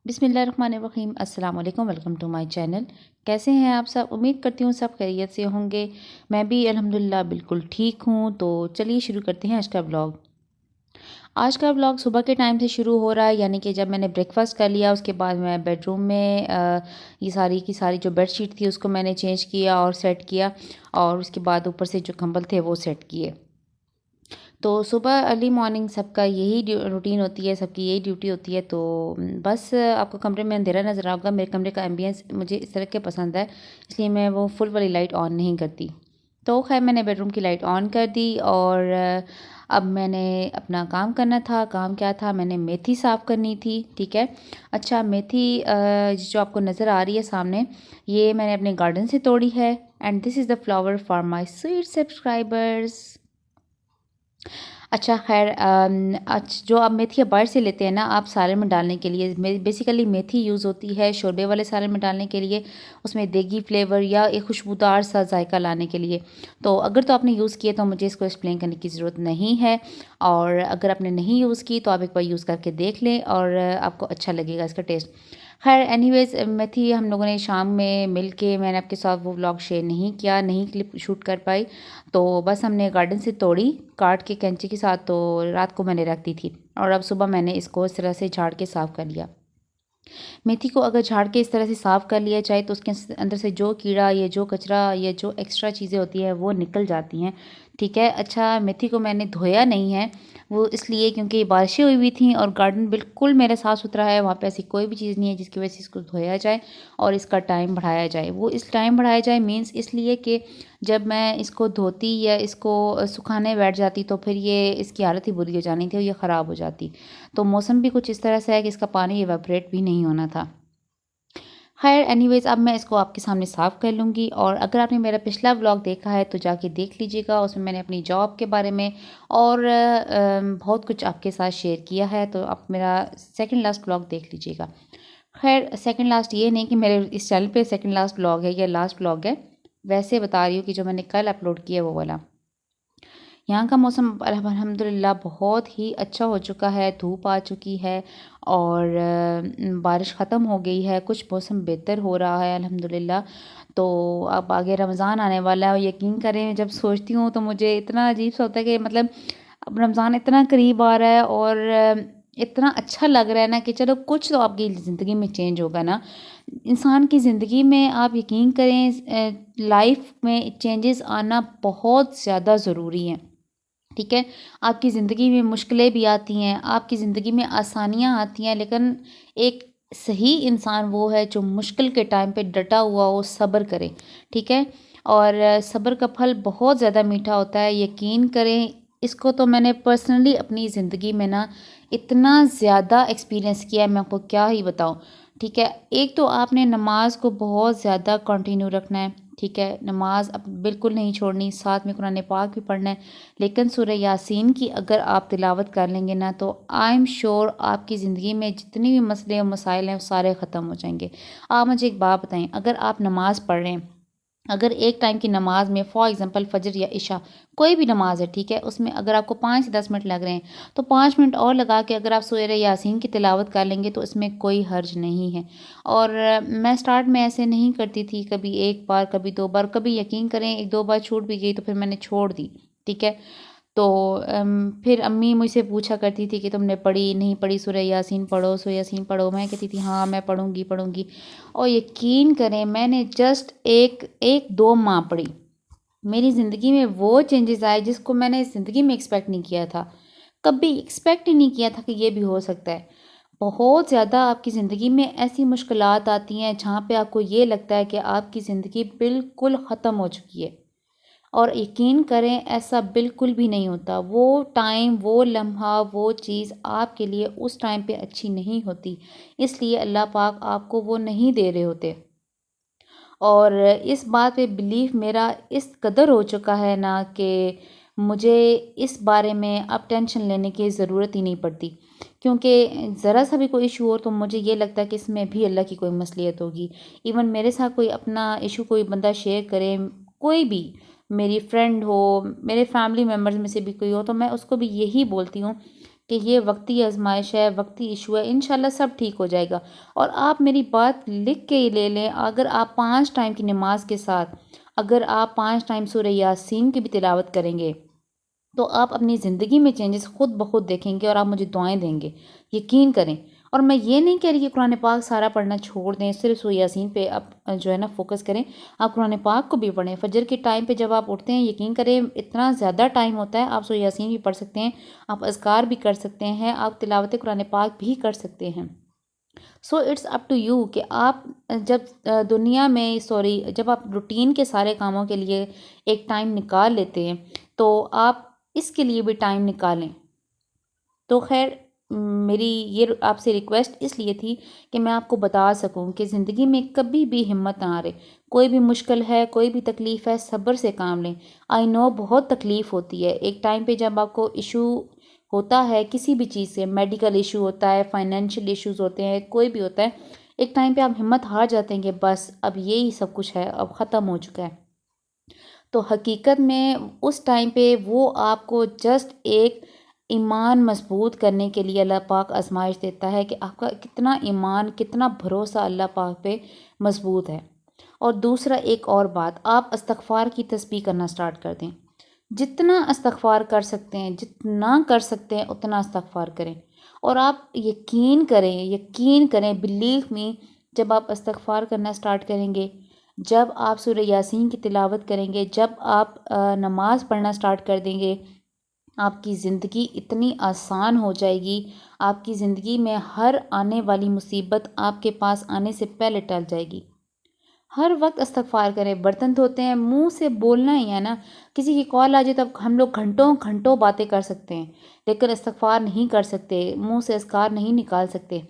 बिस्मिल्लाहिर्रहमानिर्रहीम अस्सलाम वालेकुम। Welcome to my channel. कैसे हैं आप सब? उम्मीद करती हूँ सब खैरियत से होंगे। मैं भी अल्हम्दुलिल्लाह बिल्कुल ठीक हूँ। तो चलिए शुरू करते हैं आज का व्लॉग। आज का व्लॉग सुबह के टाइम से शुरू हो रहा है, यानी कि जब मैंने ब्रेकफास्ट कर लिया उसके बाद मैं बेडरूम में ये सारी की सारी जो बेडशीट थी उसको मैंने चेंज किया और सेट किया, और उसके बाद ऊपर से जो कंबल थे वो सेट किए। तो सुबह अर्ली मॉर्निंग सबका यही रूटीन होती है, सबकी यही ड्यूटी होती है। तो बस आपको कमरे में अंधेरा नज़र आएगा। मेरे कमरे का एम्बियंस मुझे इस तरह के पसंद है, इसलिए मैं वो फुल वाली लाइट ऑन नहीं करती। तो खैर मैंने बेडरूम की लाइट ऑन कर दी और अब मैंने अपना काम करना था। काम क्या था, मैंने मेथी साफ़ करनी थी। ठीक है। अच्छा, मेथी जो आपको नज़र आ रही है सामने, ये मैंने अपने गार्डन से तोड़ी है। And this is the flower for my sweet subscribers. अच्छा खैर जो आप मेथी बाहर से लेते हैं ना, आप सालन में डालने के लिए बेसिकली मेथी यूज़ होती है शोरबे वाले सालन में डालने के लिए, उसमें देगी फ्लेवर या एक खुशबूदार सा जायका लाने के लिए। तो अगर तो आपने यूज़ किए तो मुझे इसको एक्सप्लेन करने की ज़रूरत नहीं है, और अगर आपने नहीं यूज़ की तो आप एक बार यूज़ करके देख लें और आपको अच्छा लगेगा इसका टेस्ट। खैर एनीवेज़, मेथी हम लोगों ने शाम में मिल के, मैंने आपके साथ वो व्लॉग शेयर नहीं किया, नहीं क्लिप शूट कर पाई। तो बस हमने गार्डन से तोड़ी काट के कैंची के साथ, तो रात को मैंने रख दी थी और अब सुबह मैंने इसको इस तरह से झाड़ के साफ़ कर लिया। मेथी को अगर झाड़ के इस तरह से साफ़ कर लिया जाए तो उसके अंदर से जो कीड़ा या जो कचरा या जो एक्स्ट्रा चीज़ें होती हैं वो निकल जाती हैं। ठीक है। अच्छा, मेथी को मैंने धोया नहीं है, वो इसलिए क्योंकि बारिशें हुई थी और गार्डन बिल्कुल मेरा साफ़ सुथरा है, वहाँ पे ऐसी कोई भी चीज़ नहीं है जिसकी वजह से इसको धोया जाए और इसका टाइम बढ़ाया जाए। वो इस टाइम बढ़ाया जाए मीन्स इसलिए कि जब मैं इसको धोती या इसको सुखाने बैठ जाती तो फिर ये इसकी हालत ही बुरी हो जानी थी और ये ख़राब हो जाती। तो मौसम भी कुछ इस तरह से है कि इसका पानी इवेपोरेट भी नहीं होना था। ख़ैर एनीवेज़, अब मैं इसको आपके सामने साफ़ कर लूँगी, और अगर आपने मेरा पिछला व्लॉग देखा है तो जाके देख लीजिएगा। उसमें मैंने अपनी जॉब के बारे में और बहुत कुछ आपके साथ शेयर किया है, तो आप मेरा सेकंड लास्ट व्लॉग देख लीजिएगा। ख़ैर सेकंड लास्ट ये नहीं कि मेरे इस चैनल पे सेकंड लास्ट व्लॉग है या लास्ट व्लॉग है, वैसे बता रही हूँ कि जो मैंने कल अपलोड किया वो वाला। यहाँ का मौसम अल्हम्दुलिल्लाह बहुत ही अच्छा हो चुका है, धूप आ चुकी है और बारिश ख़त्म हो गई है, कुछ मौसम बेहतर हो रहा है अल्हम्दुलिल्लाह। तो अब आगे रमज़ान आने वाला है और यकीन करें जब सोचती हूँ तो मुझे इतना अजीब सा होता है कि मतलब अब रमज़ान इतना करीब आ रहा है और इतना अच्छा लग रहा है ना कि चलो कुछ तो आपकी ज़िंदगी में चेंज होगा ना। इंसान की ज़िंदगी में आप यकीन करें लाइफ में चेंजेस आना बहुत ज़्यादा ज़रूरी हैं। ठीक है। आपकी ज़िंदगी में मुश्किलें भी आती हैं, आपकी ज़िंदगी में आसानियाँ आती हैं, लेकिन एक सही इंसान वो है जो मुश्किल के टाइम पे डटा हुआ हो, सब्र करे। ठीक है। और सब्र का फल बहुत ज़्यादा मीठा होता है, यकीन करें। इसको तो मैंने पर्सनली अपनी ज़िंदगी में ना इतना ज़्यादा एक्सपीरियंस किया है, मैं आपको क्या ही बताऊँ। ठीक है। एक तो आपने नमाज को बहुत ज़्यादा कंटिन्यू रखना है। ठीक है। नमाज अब बिल्कुल नहीं छोड़नी, साथ में कुरान पाक भी पढ़ना है। लेकिन सूरह यासीन की अगर आप तिलावत कर लेंगे ना तो आई एम श्योर आपकी ज़िंदगी में जितने भी मसले और मसाइल हैं वो सारे ख़त्म हो जाएंगे। आप मुझे एक बात बताएं, अगर आप नमाज़ पढ़ रहे हैं, अगर एक टाइम की नमाज में फॉर एग्जांपल फजर या इशा कोई भी नमाज है, ठीक है, उसमें अगर आपको 5 से 10 मिनट लग रहे हैं तो 5 मिनट और लगा के अगर आप सूरह यासीन की तिलावत कर लेंगे तो इसमें कोई हर्ज नहीं है। और मैं स्टार्ट में ऐसे नहीं करती थी, कभी एक बार कभी दो बार, कभी यकीन करें एक दो बार छूट भी गई तो फिर मैंने छोड़ दी। ठीक है। तो फिर अम्मी मुझसे पूछा करती थी कि तुमने पढ़ी नहीं पढ़ी सूरह यासीन पढ़ो, सूरह यासीन पढ़ो। मैं कहती थी हाँ मैं पढ़ूंगी पढ़ूंगी। और यकीन करें मैंने जस्ट एक एक दो माह पढ़ी, मेरी ज़िंदगी में वो चेंजेस आए जिसको मैंने ज़िंदगी में एक्सपेक्ट नहीं किया था। कभी एक्सपेक्ट ही नहीं किया था कि ये भी हो सकता है। बहुत ज़्यादा आपकी ज़िंदगी में ऐसी मुश्किलात आती हैं जहाँ पे आपको ये लगता है कि आपकी ज़िंदगी बिल्कुल ख़त्म हो चुकी है, और यकीन करें ऐसा बिल्कुल भी नहीं होता। वो टाइम, वो लम्हा, वो चीज़ आपके लिए उस टाइम पे अच्छी नहीं होती, इसलिए अल्लाह पाक आपको वो नहीं दे रहे होते। और इस बात पे बिलीव मेरा इस कदर हो चुका है ना कि मुझे इस बारे में अब टेंशन लेने की ज़रूरत ही नहीं पड़ती, क्योंकि ज़रा सा भी कोई इशू हो तो मुझे ये लगता है कि इसमें भी अल्लाह की कोई मसलियत होगी। इवन मेरे साथ कोई अपना इशू कोई बंदा शेयर करे, कोई भी, मेरी फ्रेंड हो, मेरे फैमिली मेम्बर्स में से भी कोई हो, तो मैं उसको भी यही बोलती हूँ कि ये वक्ती आजमाइश है, वक्ती इशू है, इंशाल्लाह सब ठीक हो जाएगा। और आप मेरी बात लिख के ही ले लें, अगर आप 5 टाइम की नमाज के साथ अगर आप 5 टाइम सूरह यासीन की भी तिलावत करेंगे, तो आप अपनी ज़िंदगी में चेंजेस खुद ब खुद देखेंगे और आप मुझे दुआएं देंगे, यकीन करें। और मैं ये नहीं कह रही कि कुरान पाक सारा पढ़ना छोड़ दें, सिर्फ सूरह यासीन पे आप जो है ना फोकस करें। आप कुरान पाक को भी पढ़ें। फजर के टाइम पे जब आप उठते हैं, यकीन करें इतना ज़्यादा टाइम होता है, आप सूरह यासीन भी पढ़ सकते हैं, आप अज़कार भी कर सकते हैं, आप तिलावत कुरान पाक भी कर सकते हैं। So it's up to you कि आप जब दुनिया में सॉरी जब आप रूटीन के सारे कामों के लिए एक टाइम निकाल लेते हैं, तो आप इसके लिए भी टाइम निकालें। तो खैर मेरी ये आपसे रिक्वेस्ट इसलिए थी कि मैं आपको बता सकूं कि ज़िंदगी में कभी भी हिम्मत ना हारे। कोई भी मुश्किल है, कोई भी तकलीफ़ है, सब्र से काम लें। आई नो बहुत तकलीफ़ होती है। एक टाइम पे जब आपको इशू होता है किसी भी चीज़ से, मेडिकल इशू होता है, फाइनेंशियल इश्यूज़ होते हैं, कोई भी होता है, एक टाइम पे आप हिम्मत हार जाते हैं कि बस अब यही सब कुछ है, अब ख़त्म हो चुका है। तो हकीकत में उस टाइम पे वो आपको जस्ट एक ईमान मजबूत करने के लिए अल्लाह पाक आजमाइश देता है कि आपका कितना ईमान, कितना भरोसा अल्लाह पाक पे मजबूत है। और दूसरा एक और बात, आप इस्तग़फ़ार की तस्बीह करना स्टार्ट कर दें। जितना इस्तग़फ़ार कर सकते हैं, जितना कर सकते हैं उतना इस्तग़फ़ार करें। और आप यकीन करें, बिलीव मी, जब आप इस्तग़फ़ार करना स्टार्ट करेंगे, जब आप सूरह यासीन की तिलावत करेंगे, जब आप नमाज़ पढ़ना स्टार्ट कर देंगे, आपकी ज़िंदगी इतनी आसान हो जाएगी, आपकी ज़िंदगी में हर आने वाली मुसीबत आपके पास आने से पहले टल जाएगी। हर वक्त इस्तग़फ़ार करें। बर्तन धोते हैं, मुंह से बोलना ही है ना। किसी की कॉल आ जाए तो हम लोग घंटों घंटों बातें कर सकते हैं, लेकिन इस्तग़फ़ार नहीं कर सकते, मुंह से अज़कार नहीं निकाल सकते।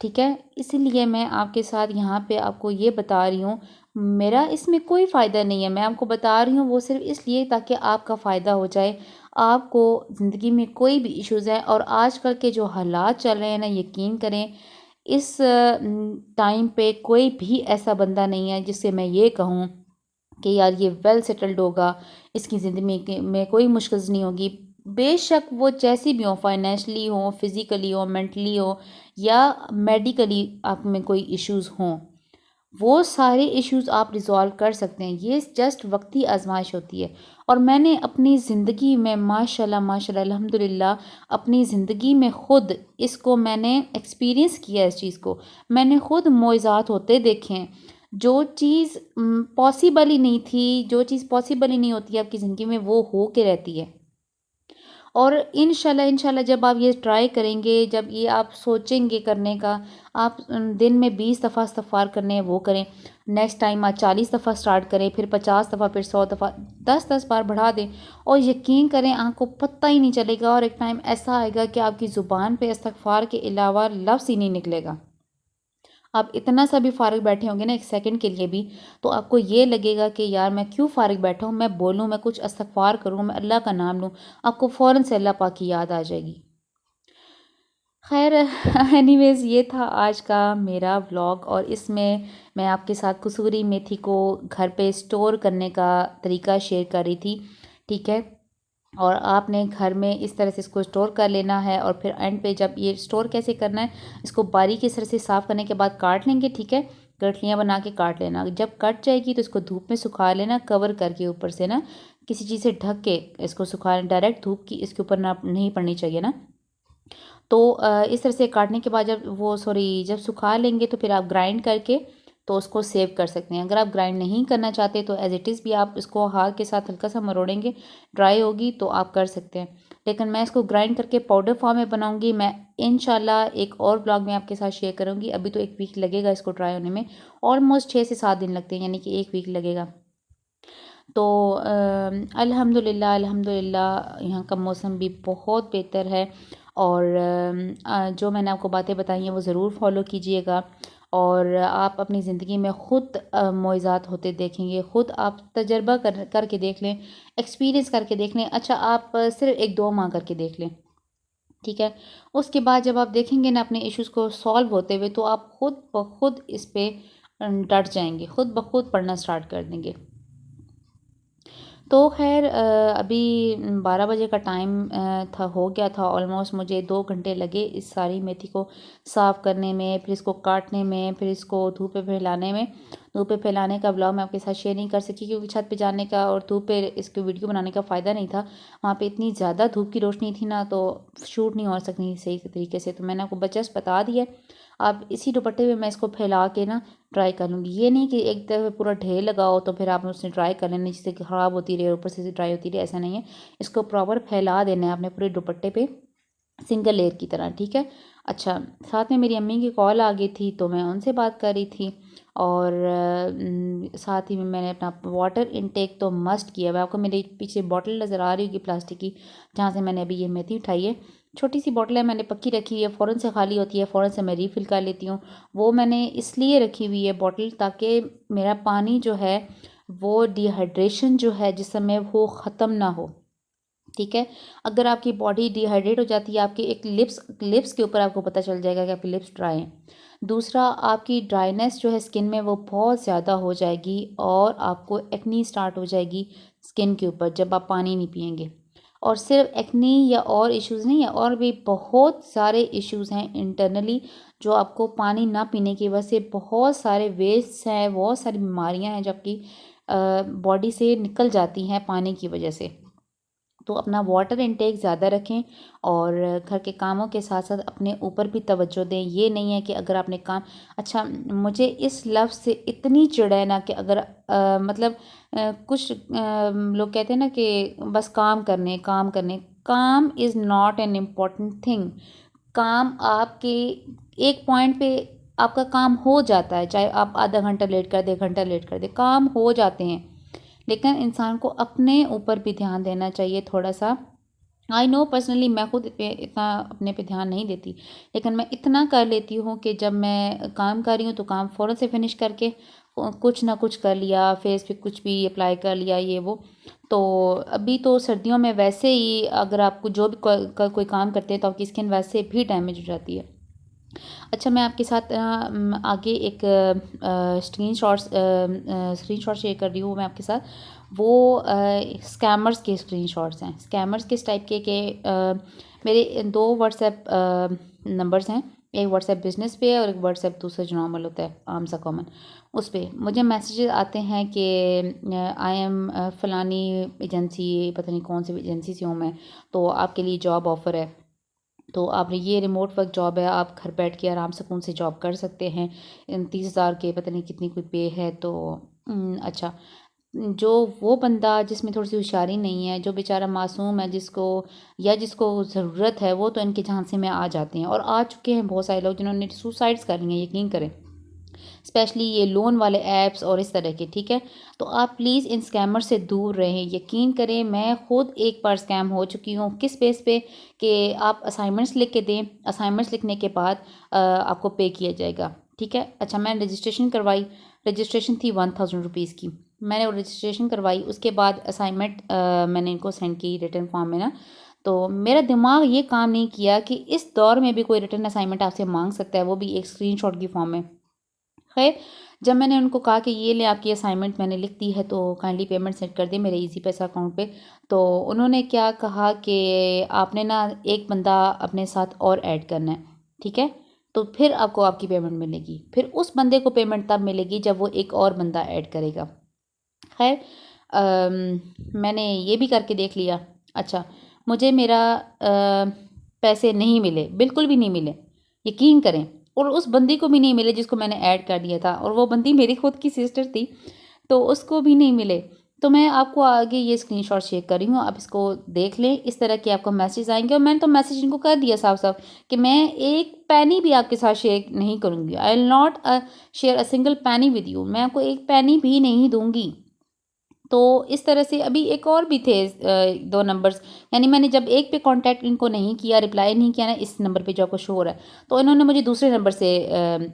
ठीक है, इसीलिए मैं आपके साथ यहाँ पे आपको ये बता रही हूँ। मेरा इसमें कोई फ़ायदा नहीं है, मैं आपको बता रही हूँ वो सिर्फ इसलिए ताकि आपका फ़ायदा हो जाए। आपको ज़िंदगी में कोई भी इश्यूज़ हैं और आजकल के जो हालात चल रहे हैं ना, यकीन करें इस टाइम पे कोई भी ऐसा बंदा नहीं है जिससे मैं ये कहूँ कि यार ये वेल सेटल्ड होगा, इसकी ज़िंदगी में कोई मुश्किल्स नहीं होगी। बेशक वो जैसी भी हो, फाइनेंशियली हो, फिज़िकली हो, मेंटली हो या मेडिकली आप में कोई इश्यूज़ हों, वो सारे इश्यूज़ आप रिज़ॉल्व कर सकते हैं। ये जस्ट वक़्ती आज़माइश होती है। और मैंने अपनी ज़िंदगी में माशाल्लाह माशाल्लाह अल्हम्दुलिल्लाह अपनी ज़िंदगी में ख़ुद इसको मैंने एक्सपीरियंस किया है। इस चीज़ को मैंने ख़ुद मोइज़ात होते देखे हैं। जो चीज़ पॉसिबल ही नहीं थी, जो चीज़ पॉसिबल ही नहीं होती है आपकी ज़िंदगी में, वो हो के रहती है। और इंशाल्लाह जब आप ये ट्राई करेंगे, जब ये आप सोचेंगे करने का, आप दिन में 20 दफ़ा इस्तग़फ़ार करने हैं वो करें। नेक्स्ट टाइम आप 40 दफ़ा स्टार्ट करें, फिर 50 दफ़ा, फिर 100 दफ़ा, 10-10 बार बढ़ा दें। और यकीन करें आपको पता ही नहीं चलेगा और एक टाइम ऐसा आएगा कि आपकी ज़ुबान पे इस्तग़फ़ार के अलावा लफ्ज़ ही नहीं निकलेगा। आप इतना सा भी फ़ारिग बैठे होंगे ना एक सेकंड के लिए भी, तो आपको ये लगेगा कि यार मैं क्यों फ़ारिग बैठा हूँ, मैं बोलूँ, मैं कुछ इस्तग़फ़ार करूँ, मैं अल्लाह का नाम लूँ, आपको फ़ौरन से अल्लाह पाक की याद आ जाएगी। ख़ैर एनीवेज़ ये था आज का मेरा व्लॉग और इसमें मैं आपके साथ कसूरी मेथी को घर पे स्टोर करने का तरीका शेयर कर रही थी, ठीक है? और आपने घर में इस तरह से इसको स्टोर कर लेना है और फिर एंड पे जब ये स्टोर कैसे करना है, इसको बारीकी से साफ़ करने के बाद काट लेंगे, ठीक है? गठलियाँ बना के काट लेना। जब कट जाएगी तो इसको धूप में सुखा लेना, कवर करके ऊपर से ना किसी चीज़ से ढक के इसको सुखा, डायरेक्ट धूप की इसके ऊपर ना नहीं पड़नी चाहिए ना। तो इस तरह से काटने के बाद जब सुखा लेंगे तो फिर आप ग्राइंड करके तो उसको सेव कर सकते हैं। अगर आप ग्राइंड नहीं करना चाहते तो एज़ इट इज़ भी आप इसको हाथ के साथ हल्का सा मरोड़ेंगे, ड्राई होगी तो आप कर सकते हैं। लेकिन मैं इसको ग्राइंड करके पाउडर फॉर्म में बनाऊंगी। मैं इंशाल्लाह एक और ब्लॉग में आपके साथ शेयर करूंगी। अभी तो 1 वीक लगेगा इसको ड्राई होने में, ऑलमोस्ट 6 से 7 दिन लगते हैं, यानी कि 1 वीक लगेगा। तो अल्हम्दुलिल्लाह अल्हम्दुलिल्लाह यहाँ का मौसम भी बहुत बेहतर है। और जो मैंने आपको बातें बताई हैं वो ज़रूर फॉलो कीजिएगा और आप अपनी ज़िंदगी में ख़ुद मुइज़ात होते देखेंगे। ख़ुद आप तजर्बा करके देख लें, एक्सपीरियंस करके देख लें। अच्छा, आप सिर्फ 1-2 माह करके देख लें, ठीक है? उसके बाद जब आप देखेंगे ना अपने इश्यूज़ को सॉल्व होते हुए, तो आप ख़ुद ब खुद इस पे डट जाएंगे, ख़ुद ब खुद पढ़ना स्टार्ट कर देंगे। तो ख़ैर अभी 12 बजे का टाइम हो गया था ऑलमोस्ट। मुझे 2 घंटे लगे इस सारी मेथी को साफ़ करने में, फिर इसको काटने में, फिर इसको धूप पे फैलाने में। धूप पे फैलाने का व्लॉग मैं आपके साथ शेयर नहीं कर सकी क्योंकि छत पे जाने का और धूप पे इसकी वीडियो बनाने का फ़ायदा नहीं था। वहाँ पे इतनी ज़्यादा धूप की रोशनी थी ना, तो शूट नहीं हो सकती सही तरीके से। तो मैंने आपको जस्ट बता दिया। अब इसी दुपट्टे पे मैं इसको फैला के ना ड्राई कर लूँगी। ये नहीं कि एक दफ़े पूरा ढेर लगाओ तो फिर आपने उससे ड्राई कर लेना जिससे कि ख़राब होती रहे, ऊपर से ड्राई होती रहे, ऐसा नहीं है। इसको प्रॉपर फैला देना है आपने पूरे दुपट्टे पे, सिंगल लेयर की तरह, ठीक है। अच्छा, साथ में मेरी अम्मी की कॉल आ गई थी तो मैं उनसे बात कर रही थी। और साथ ही में मैंने अपना वाटर इनटेक तो मस्ट किया। मैं आपको मेरे पीछे बॉटल नज़र आ रही होगी प्लास्टिक की, जहाँ से मैंने अभी ये मेथी उठाई है। छोटी सी बॉटल है, मैंने पक्की रखी हुई है, फ़ौरन से खाली होती है, फ़ौरन से मैं रीफ़िल कर लेती हूँ। वो मैंने इसलिए रखी हुई है बॉटल ताकि मेरा पानी जो है वो डिहाइड्रेशन जो है जिसमें वो ख़त्म ना हो, ठीक है। अगर आपकी बॉडी डिहाइड्रेट हो जाती है, आपके एक लिप्स के ऊपर आपको पता चल जाएगा कि आपकी लिप्स ड्राई हैं। दूसरा, आपकी ड्राइनेस जो है स्किन में वो बहुत ज़्यादा हो जाएगी और आपको एक्नी स्टार्ट हो जाएगी स्किन के ऊपर जब आप पानी नहीं पिएंगे। और सिर्फ एक्नी या और इश्यूज़ नहीं है, और भी बहुत सारे इश्यूज़ हैं इंटरनली जो आपको पानी ना पीने की वजह से, बहुत सारे वेस्ट हैं, बहुत सारी बीमारियां हैं जो आपकी बॉडी से निकल जाती हैं पानी की वजह से। तो अपना वाटर इनटेक ज़्यादा रखें और घर के कामों के साथ साथ अपने ऊपर भी तवज्जो दें। ये नहीं है कि अगर आपने काम, अच्छा, मुझे इस लफ्ज़ से इतनी चिढ़ है ना कि अगर मतलब कुछ लोग कहते हैं ना कि बस काम करने, काम is not an important thing. काम आपके एक पॉइंट पे आपका काम हो जाता है, चाहे आप आधा घंटा लेट कर दें, घंटा लेट कर दें, काम हो जाते हैं। लेकिन इंसान को अपने ऊपर भी ध्यान देना चाहिए थोड़ा सा। आई नो पर्सनली मैं खुद इतना अपने पे ध्यान नहीं देती, लेकिन मैं इतना कर लेती हूँ कि जब मैं काम कर रही हूँ तो काम फ़ौरन से फिनिश करके कुछ ना कुछ कर लिया, फेस पे कुछ भी अप्लाई कर लिया, ये वो। तो अभी तो सर्दियों में वैसे ही अगर आपको जो भी कोई काम करते हैं तो आपकी स्किन वैसे भी डैमेज हो जाती है। अच्छा, मैं आपके साथ आगे एक स्क्रीनशॉट शेयर कर रही हूँ मैं आपके साथ। वो स्कैमर्स के स्क्रीनशॉट्स हैं। स्कैमर्स किस टाइप के मेरे 2 व्हाट्सएप नंबर्स हैं। एक व्हाट्सएप बिज़नेस पे है और एक व्हाट्सएप दूसरा जो नॉर्मल होता है आम सा कॉमन, उस पे मुझे मैसेजेस आते हैं कि आई एम फ़लानी एजेंसी, पता नहीं कौन सी एजेंसी से हूँ मैं, तो आपके लिए जॉब ऑफ़र है। तो आप ये रिमोट वर्क जॉब है, आप घर बैठ के आराम सुकून से जॉब कर सकते हैं। 30,000 के पता नहीं कितनी कोई पे है। तो अच्छा, जो वो बंदा जिसमें थोड़ी सी होशियारी नहीं है, जो बेचारा मासूम है, जिसको ज़रूरत है, वो तो इनके झांसे में आ जाते हैं और आ चुके हैं बहुत सारे लोग जिन्होंने सुसाइड्स कर लिए हैं, यकीन करें। स्पेशली ये लोन वाले ऐप्स और इस तरह के, ठीक है। तो आप प्लीज़ इन स्कैमर से दूर रहें। यकीन करें, मैं खुद एक बार स्कैम हो चुकी हूँ। किस बेस पे? कि आप असाइनमेंट्स लिख के दें, असाइनमेंट्स लिखने के बाद आपको पे किया जाएगा, ठीक है। अच्छा, मैंने रजिस्ट्रेशन करवाई, रजिस्ट्रेशन थी 1000 रुपीज़ की। मैंने वो रजिस्ट्रेशन करवाई, उसके बाद असाइनमेंट मैंने इनको सेंड की रिटर्न फॉर्म में ना। तो मेरा दिमाग ये काम नहीं किया कि इस दौर में भी कोई रिटर्न असाइनमेंट आपसे मांग सकता है, वो भी एक स्क्रीनशॉट की फॉर्म में। खैर, जब मैंने उनको कहा कि ये ले आपकी असाइनमेंट मैंने लिख दी है तो काइंडली पेमेंट सेंड कर दें मेरे ईज़ी पैसा अकाउंट पे, तो उन्होंने क्या कहा कि आपने ना एक बंदा अपने साथ और ऐड करना है, ठीक है? तो फिर आपको आपकी पेमेंट मिलेगी। फिर उस बंदे को पेमेंट तब मिलेगी जब वो एक और बंदा ऐड करेगा। खैर, मैंने ये भी करके देख लिया। अच्छा, मुझे मेरा पैसे नहीं मिले, बिल्कुल भी नहीं मिले, यकीन करें। और उस बंदी को भी नहीं मिले जिसको मैंने ऐड कर दिया था, और वो बंदी मेरी खुद की सिस्टर थी, तो उसको भी नहीं मिले। तो मैं आपको आगे ये स्क्रीनशॉट शेयर कर रही हूँ, आप इसको देख लें। इस तरह के आपको मैसेज आएंगे और मैंने तो मैसेज इनको कर दिया साफ साफ कि मैं एक पैनी भी आपके साथ शेयर नहीं करूँगी। I will not share a single पैनी विद यू। मैं आपको एक पैनी भी नहीं दूंगी। तो इस तरह से अभी एक और भी थे 2 नंबर्स, यानी मैंने जब एक पे कांटेक्ट इनको नहीं किया, रिप्लाई नहीं किया ना, इस नंबर पे जो आपको शो हो रहा है, तो इन्होंने मुझे दूसरे नंबर से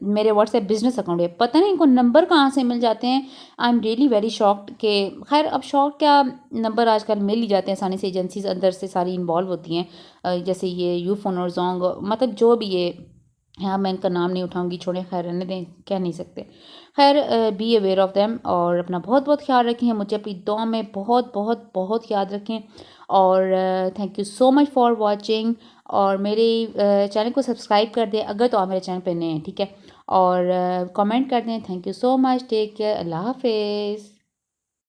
मेरे व्हाट्सएप बिजनेस अकाउंट है, पता नहीं इनको नंबर कहाँ से मिल जाते हैं। I am really very shocked कि खैर अब शॉक क्या, नंबर आजकल मिल ही जाते हैं आसानी से, एजेंसीज अंदर से सारी इन्वॉल्व होती हैं। जैसे ये यूफोन और जोंग, मतलब जो भी ये हाँ, मैं इनका नाम नहीं उठाऊँगी, छोड़ें, खैर रहने दें, कह नहीं सकते। खैर बी अवेयर ऑफ़ देम और अपना बहुत-बहुत ख़्याल रखें, मुझे अपनी दुआ में बहुत-बहुत याद रखें और thank you so much for watching और मेरे चैनल को सब्सक्राइब कर दें अगर तो आप मेरे चैनल पे नए हैं, ठीक है? और कमेंट कर दें। Thank you so much, take care, अल्लाह हाफ़िज़।